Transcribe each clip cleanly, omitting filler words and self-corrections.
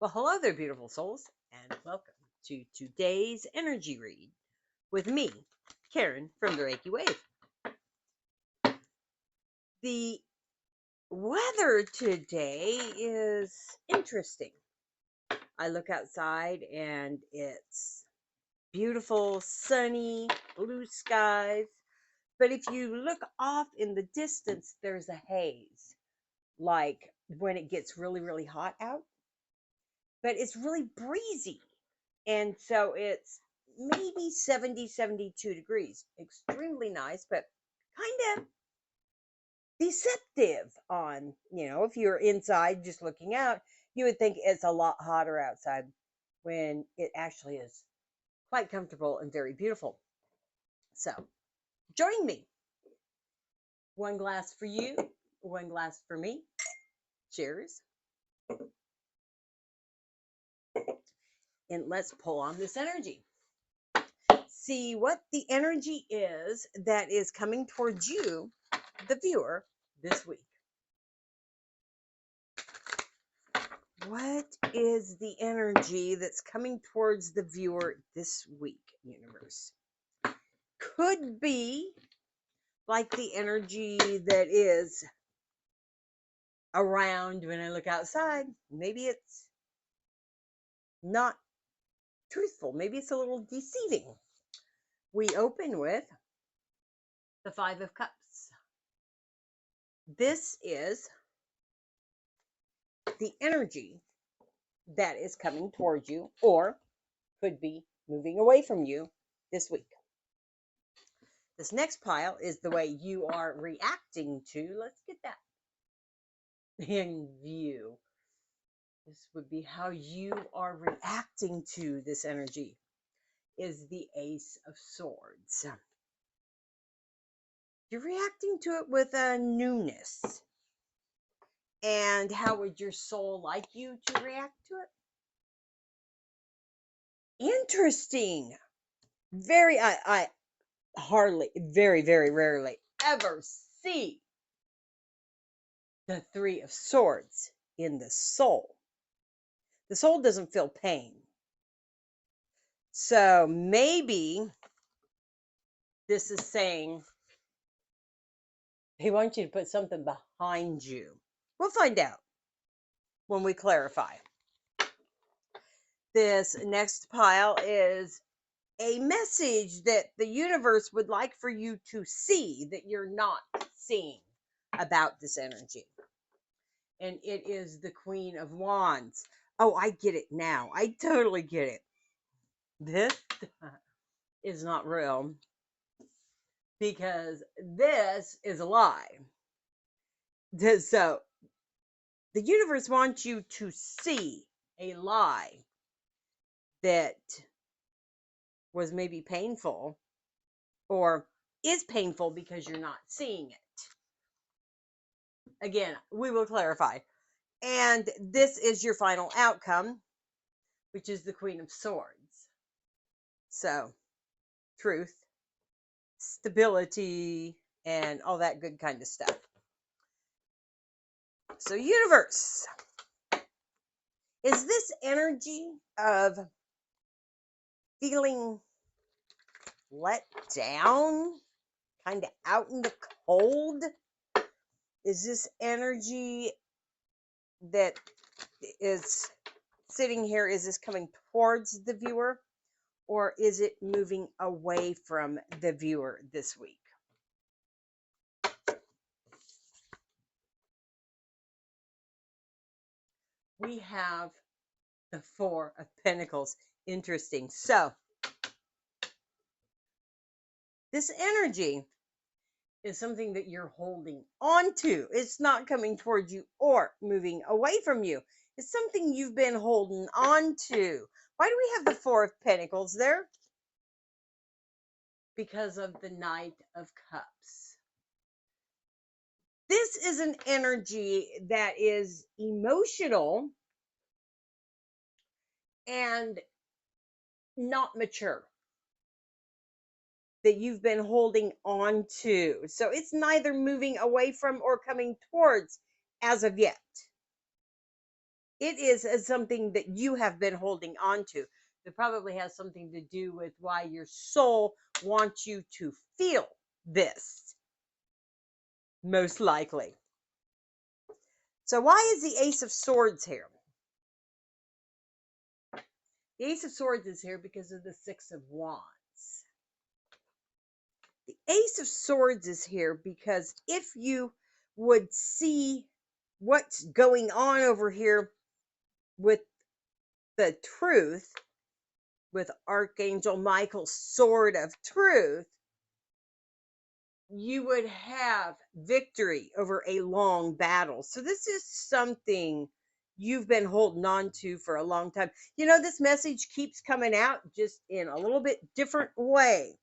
Well, hello there, beautiful souls, and welcome to today's energy read with me, Karen from the Reiki Wave. The weather today is interesting. I look outside and it's beautiful, sunny, blue skies. But if you look off in the distance, there's a haze, like when it gets really, really hot out. But it's really breezy. And so it's maybe 70, 72 degrees. Extremely nice, but kind of deceptive on, if you're inside just looking out, you would think it's a lot hotter outside when it actually is quite comfortable and very beautiful. So join me. One glass for you, one glass for me. Cheers. And let's pull on this energy. See what the energy is that is coming towards you, the viewer, this week. What is the energy that's coming towards the viewer this week, universe? Could be like the energy that is around when I look outside. Maybe it's not truthful. Maybe it's a little deceiving. We open with the Five of Cups. This is the energy that is coming towards you or could be moving away from you this week. This next pile is the way you are reacting to. Let's get that in view. This would be how you are reacting to this energy, is the Ace of Swords. You're reacting to it with a newness. And how would your soul like you to react to it? Interesting. I hardly, very, very rarely ever see the Three of Swords in the soul. The soul doesn't feel pain. So maybe this is saying he wants you to put something behind you. We'll find out when we clarify. This next pile is a message that the universe would like for you to see that you're not seeing about this energy. And it is the Queen of Wands. Oh, I get it now. I totally get it. This is not real because this is a lie. So the universe wants you to see a lie that was maybe painful or is painful because you're not seeing it. Again, we will clarify. And this is your final outcome, which is the Queen of Swords. So, truth, stability, and all that good kind of stuff. So, universe, is this energy of feeling let down, kind of out in the cold? Is this energy that is sitting here, is this coming towards the viewer or is it moving away from the viewer this week? We have the Four of Pentacles. Interesting. So this energy is something that you're holding on to. It's not coming towards you or moving away from you. It's something you've been holding on to. Why do we have the Four of Pentacles there? Because of the Knight of Cups. This is an energy that is emotional and not mature, that you've been holding on to. So it's neither moving away from or coming towards as of yet. It is something that you have been holding on to. It probably has something to do with why your soul wants you to feel this, most likely. So, why is the Ace of Swords here? The Ace of Swords is here because of the Six of Wands. The Ace of Swords is here because if you would see what's going on over here with the truth, with Archangel Michael's sword of truth, you would have victory over a long battle. So this is something you've been holding on to for a long time. You know, this message keeps coming out just in a little bit different way.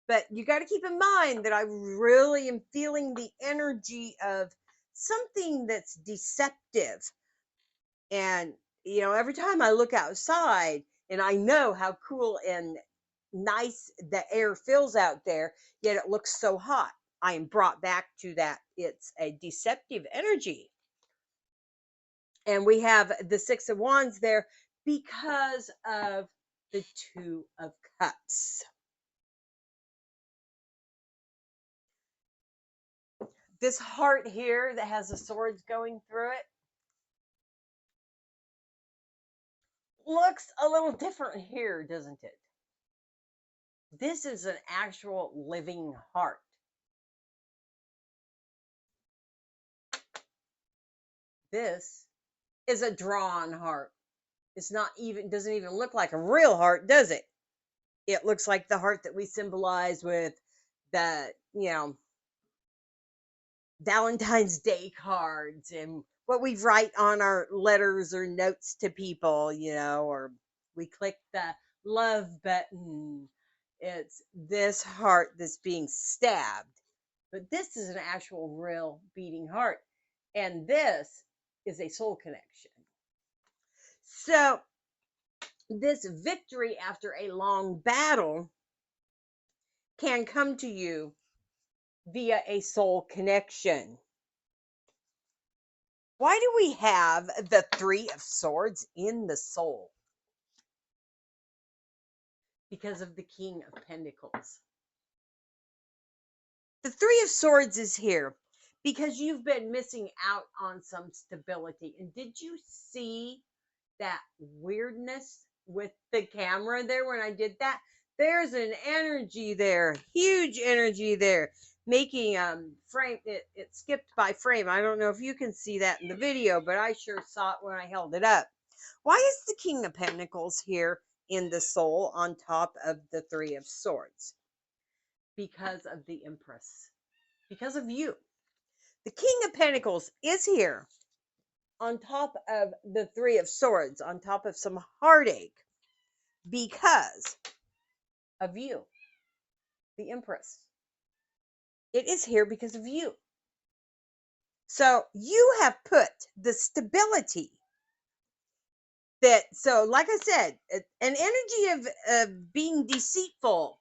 But you got to keep in mind that I really am feeling the energy of something that's deceptive. And, you know, every time I look outside and I know how cool and nice the air feels out there, yet it looks so hot. I am brought back to that. It's a deceptive energy. And we have the Six of Wands there because of the Two of Cups. This heart here that has the swords going through it looks a little different here, doesn't it? This is an actual living heart. This is a drawn heart. It's not even, doesn't even look like a real heart, does it? It looks like the heart that we symbolize with the, you know, Valentine's Day cards and what we write on our letters or notes to people, you know, or we click the love button. It's this heart that's being stabbed. But this is an actual real beating heart. And this is a soul connection. So, this victory after a long battle can come to you via a soul connection. Why do we have the Three of Swords in the soul? Because of the King of Pentacles. The Three of Swords is here because you've been missing out on some stability. And did you see that weirdness with the camera there when I did that? There's an energy there, huge energy there, making frame it skipped by frame. I don't know if you can see that in the video, but I sure saw it when I held it up. Why is the King of Pentacles here in the soul on top of the Three of Swords? Because of the Empress, because of you. The King of Pentacles is here on top of the Three of Swords, on top of some heartache, because of you, the Empress. It is here because of you. So you have put the stability that, so like I said, an energy of being deceitful.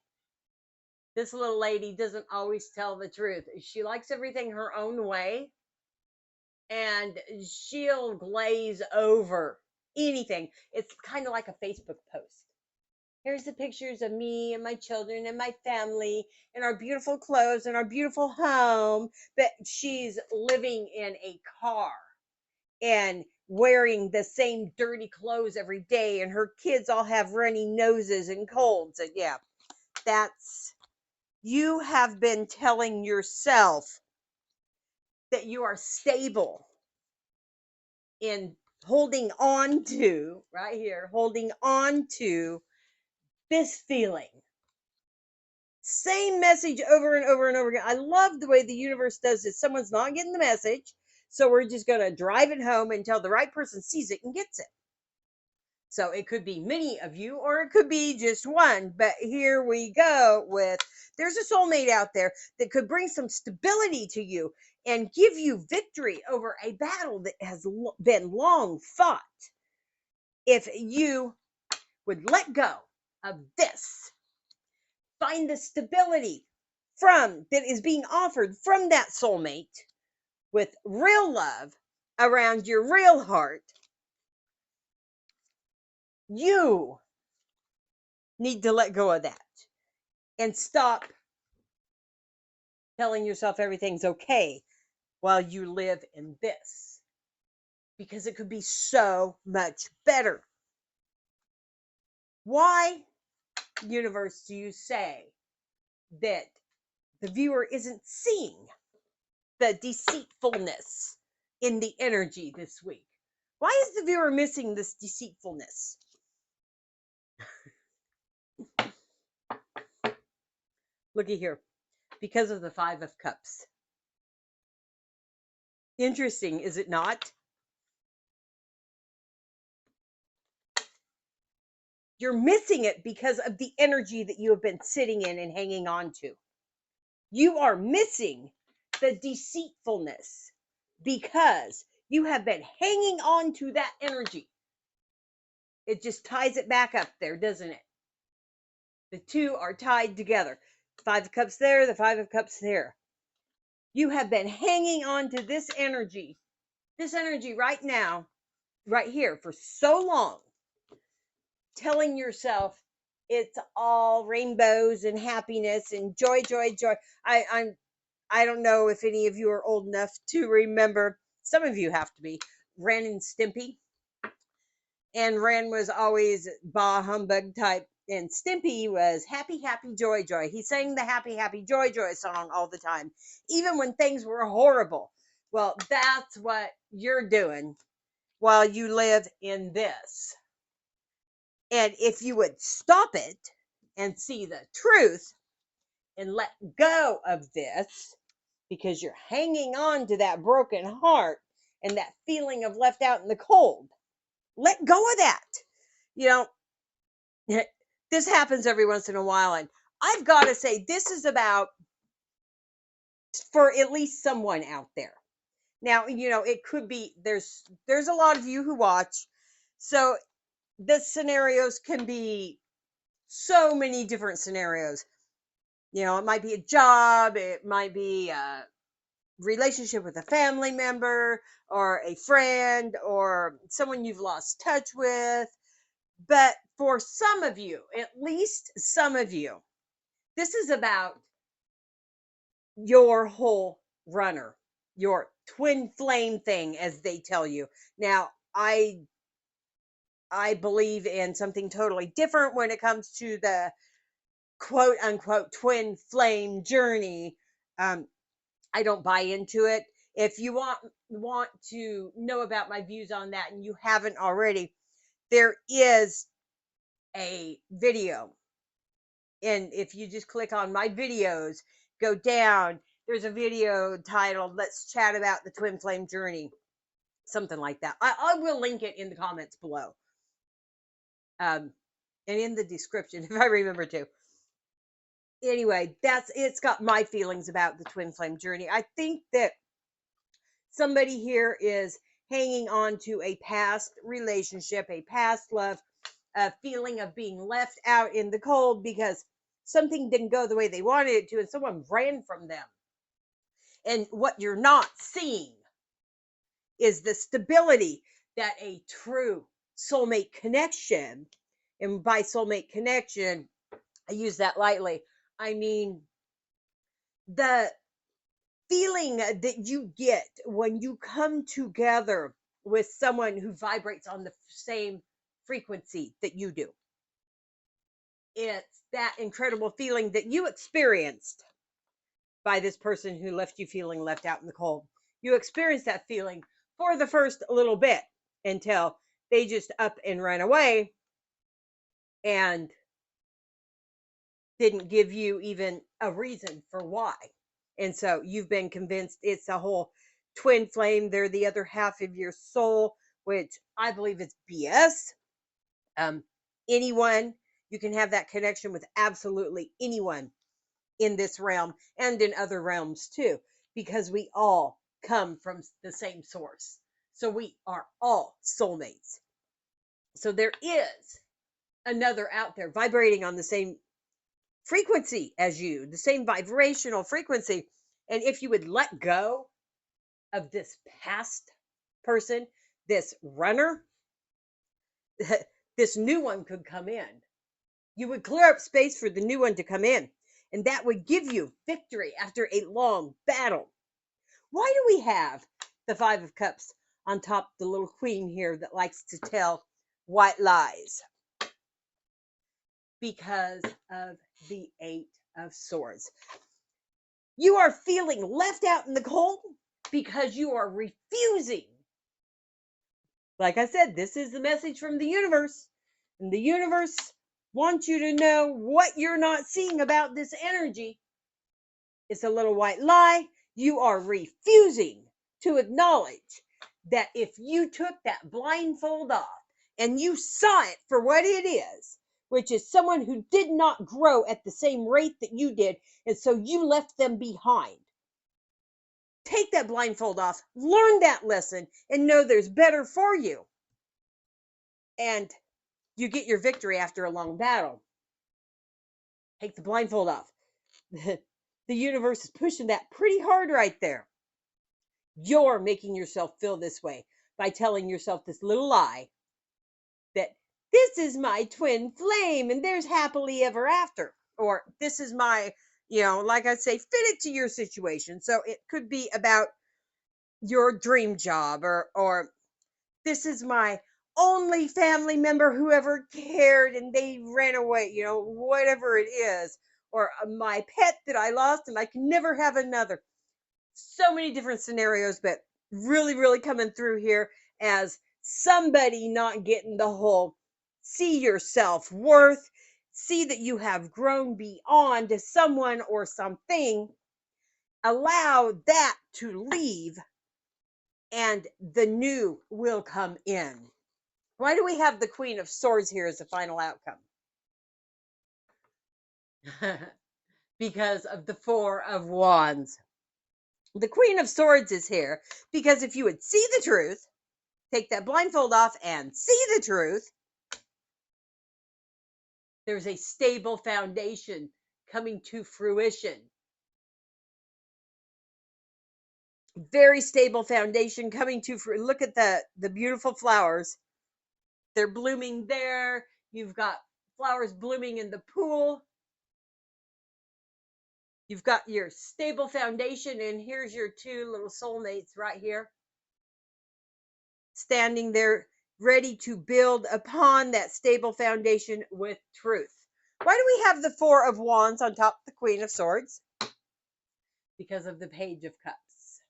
This little lady doesn't always tell the truth. She likes everything her own way, and she'll glaze over anything. It's kind of like a Facebook post. Here's the pictures of me and my children and my family and our beautiful clothes and our beautiful home. But she's living in a car and wearing the same dirty clothes every day. And her kids all have runny noses and colds. And yeah, that's, you have been telling yourself that you are stable in holding on to, right here, holding on to this feeling. Same message over and over and over again. I love the way the universe does this. Someone's not getting the message, so we're just going to drive it home until the right person sees it and gets it. So it could be many of you, or it could be just one. But here we go with, there's a soulmate out there that could bring some stability to you and give you victory over a battle that has been long fought. If you would let go of this, find the stability from that is being offered from that soulmate with real love around your real heart, You need to let go of that and stop telling yourself everything's okay while you live in this, because it could be so much better. Why, universe, do you say that the viewer isn't seeing the deceitfulness in the energy this week? Why is the viewer missing this deceitfulness? Looky here. Because of the Five of Cups. Interesting, is it not? You're missing it because of the energy that you have been sitting in and hanging on to. You are missing the deceitfulness because you have been hanging on to that energy. It just ties it back up there, doesn't it? The two are tied together. Five of Cups there, the Five of Cups there. You have been hanging on to this energy right now, right here, for so long, telling yourself it's all rainbows and happiness and joy, joy, joy. I don't know if any of you are old enough to remember. Some of you have to be. Ren and Stimpy. And Ren was always bah humbug type, and Stimpy was happy, happy, joy, joy. He sang the happy, happy, joy, joy song all the time, even when things were horrible. Well, that's what you're doing while you live in this. And if you would stop it and see the truth and let go of this, because you're hanging on to that broken heart and that feeling of left out in the cold, let go of that. You know, this happens every once in a while. And I've got to say, this is about for at least someone out there. Now, it could be there's a lot of you who watch. So the scenarios can be so many different scenarios. It might be a job, it might be a relationship with a family member or a friend or someone you've lost touch with. But for some of you, at least some of you, this is about your whole runner, your twin flame thing, as they tell you. Now, I believe in something totally different when it comes to the quote unquote twin flame journey. I don't buy into it. If you want to know about my views on that and you haven't already, there is a video. And if you just click on my videos, go down, there's a video titled Let's Chat About the Twin Flame Journey. Something like that. I will link it in the comments below. And in the description, if I remember to. Anyway, it's got my feelings about the twin flame journey. I think that somebody here is hanging on to a past relationship, a past love, a feeling of being left out in the cold because something didn't go the way they wanted it to and someone ran from them. And what you're not seeing is the stability that a true soulmate connection, and by soulmate connection, I use that lightly, I mean the feeling that you get when you come together with someone who vibrates on the same frequency that you do. It's that incredible feeling that you experienced by this person who left you feeling left out in the cold. You experience that feeling for the first little bit until they just up and ran away and didn't give you even a reason for why. And so you've been convinced it's a whole twin flame. They're the other half of your soul, which I believe is BS. Anyone, you can have that connection with absolutely anyone in this realm and in other realms too, because we all come from the same source. So we are all soulmates. So there is another out there vibrating on the same frequency as you, the same vibrational frequency. And if you would let go of this past person, this runner, this new one could come in. You would clear up space for the new one to come in, and that would give you victory after a long battle. Why do we have the Five of Cups on top, the little queen here that likes to tell white lies? Because of the Eight of Swords. You are feeling left out in the cold because you are refusing. Like I said, this is the message from the universe. And the universe wants you to know what you're not seeing about this energy. It's a little white lie. You are refusing to acknowledge that if you took that blindfold off and you saw it for what it is, which is someone who did not grow at the same rate that you did, and so you left them behind. Take that blindfold off, learn that lesson, and know there's better for you. And you get your victory after a long battle. Take the blindfold off. The universe is pushing that pretty hard right there. You're making yourself feel this way by telling yourself this little lie that this is my twin flame and there's happily ever after. Or this is my, like I say, fit it to your situation. So it could be about your dream job, or this is my only family member who ever cared and they ran away, whatever it is. Or my pet that I lost and I can never have another. So many different scenarios, but really, really coming through here as somebody not getting the whole see your self-worth, see that you have grown beyond someone or something, allow that to leave, and the new will come in. Why do we have the Queen of Swords here as the final outcome? Because of the Four of Wands. The Queen of Swords is here because if you would see the truth, take that blindfold off and see the truth, there's a stable foundation coming to fruition. Very stable foundation coming to fruition. Look at the beautiful flowers. They're blooming there. You've got flowers blooming in the pool. You've got your stable foundation, and here's your two little soulmates right here, standing there ready to build upon that stable foundation with truth. Why do we have the Four of Wands on top of the Queen of Swords? Because of the Page of Cups.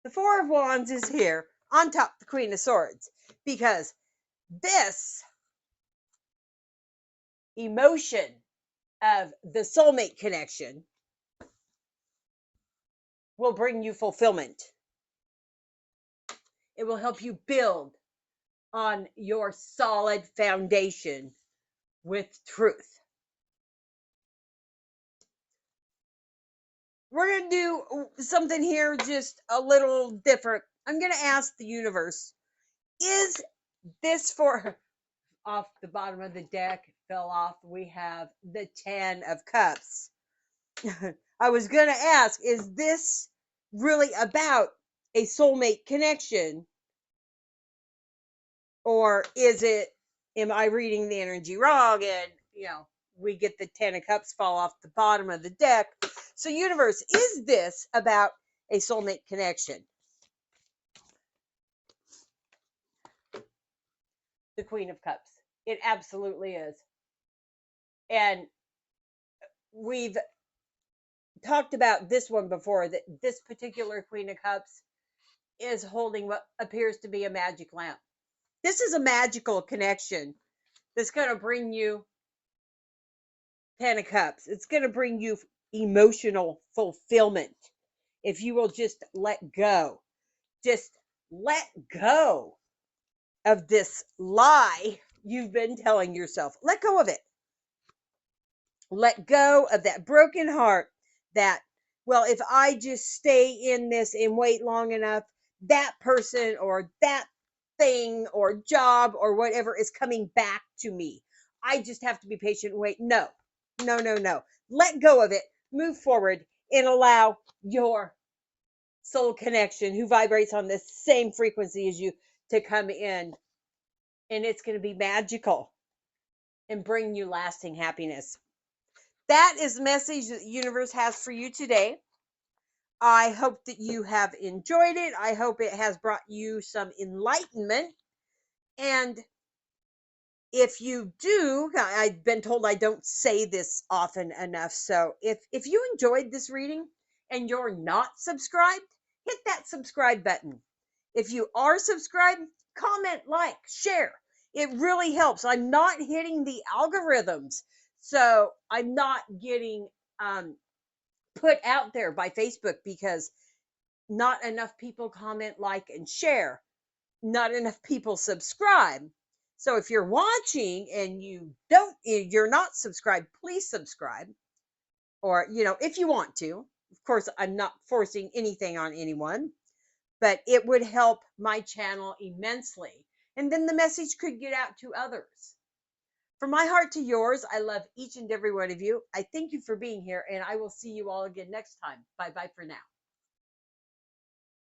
The Four of Wands is here on top of the Queen of Swords because this emotion of the soulmate connection will bring you fulfillment. It will help you build on your solid foundation with truth. We're going to do something here just a little different. I'm going to ask the universe, is this for, off the bottom of the deck, fell off, we have the 10 of Cups. I was going to ask, is this really about a soulmate connection? Or is it, am I reading the energy wrong? And, we get the 10 of Cups fall off the bottom of the deck. So universe, is this about a soulmate connection? The Queen of Cups. It absolutely is. And we've talked about this one before, that this particular Queen of Cups is holding what appears to be a magic lamp. This is a magical connection that's going to bring you 10 of Cups. It's going to bring you emotional fulfillment if you will just let go. Just let go of this lie you've been telling yourself. Let go of it. Let go of that broken heart that, well, if I just stay in this and wait long enough, that person or that thing or job or whatever is coming back to me. I just have to be patient and wait. No. Let go of it. Move forward and allow your soul connection, who vibrates on the same frequency as you, to come in and it's going to be magical and bring you lasting happiness. That is the message that the universe has for you today. I hope that you have enjoyed it. I hope it has brought you some enlightenment. And if you do, I've been told I don't say this often enough. So if you enjoyed this reading and you're not subscribed, hit that subscribe button. If you are subscribed, comment, like, share. It really helps. I'm not hitting the algorithms, so I'm not getting put out there by Facebook because not enough people comment, like, and share. Not enough people subscribe. So if you're watching and you're not subscribed, please subscribe. Or, if you want to. Of course, I'm not forcing anything on anyone, but it would help my channel immensely. And then the message could get out to others. From my heart to yours, I love each and every one of you. I thank you for being here, and I will see you all again next time. Bye bye for now.